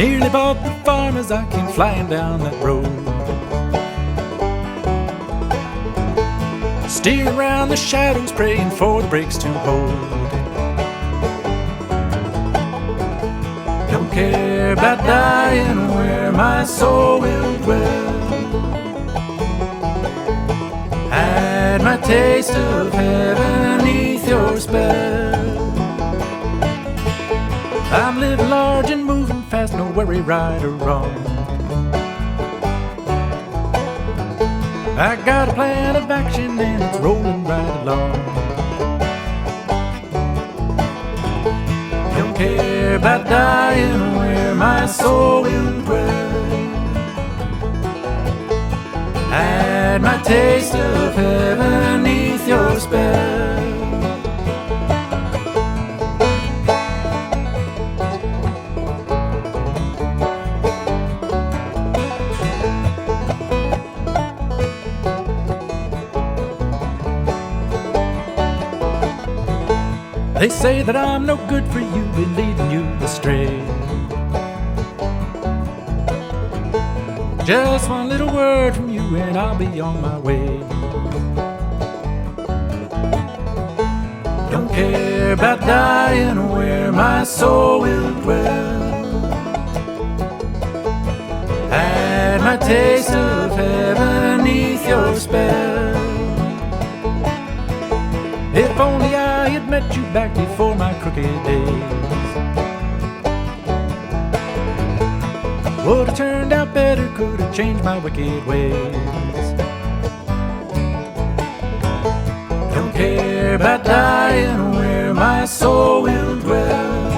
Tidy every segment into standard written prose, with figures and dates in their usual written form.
Nearly bought the farm as I came flying down that road. Steer around the shadows, praying for the brakes to hold. Don't care about dying, where my soul will dwell. Had my taste of heaven beneath your spell. I'm living large and moving fast, no worry, right or wrong. I got a plan of action and it's rolling right along. Don't care about dying, where my soul will dwell. Had my taste of heaven beneath your spell. They say that I'm no good for you, been leading you astray. Just one little word from you and I'll be on my way. Don't care about dying, where my soul will dwell. Had my taste of heaven beneath your spell. If only I had met you back before my crooked days, would have turned out better, could have changed my wicked ways. Don't care about dying, where my soul will dwell.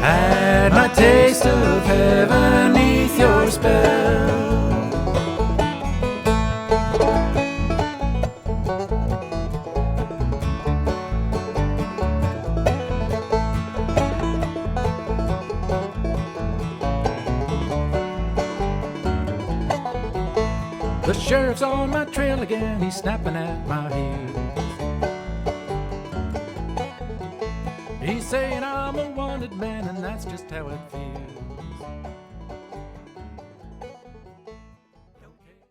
Had my taste of heaven beneath your spell. The sheriff's on my trail again, he's snapping at my heels. He's saying I'm a wanted man, and that's just how it feels.